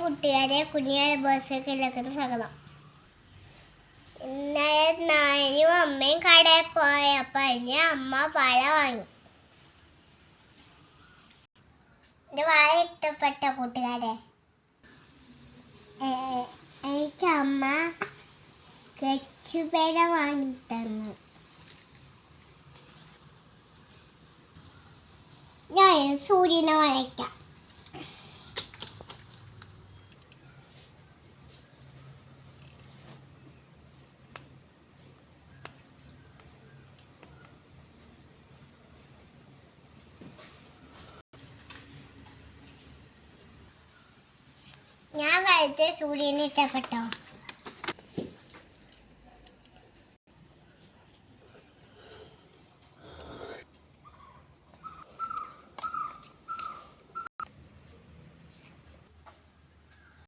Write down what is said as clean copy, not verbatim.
കൂട്ടുകാരെ കുഞ്ഞായ ബോസൊക്കെ സ്വാഗതം. ഇന്നലെ നാനും അമ്മയും കടയിൽ പോയപ്പോൾ അമ്മ വള വാങ്ങി. എൻ്റെ വള ഇഷ്ടപ്പെട്ട കൂട്ടുകാരെ. എനിക്ക് അമ്മ കച്ചുപേര വാങ്ങി തന്നു. ഞാൻ സൂര്യനെ വരയ്ക്കാം. ഞാൻ വരച്ച സൂര്യനെ ഇഷ്ടപ്പെട്ടോ?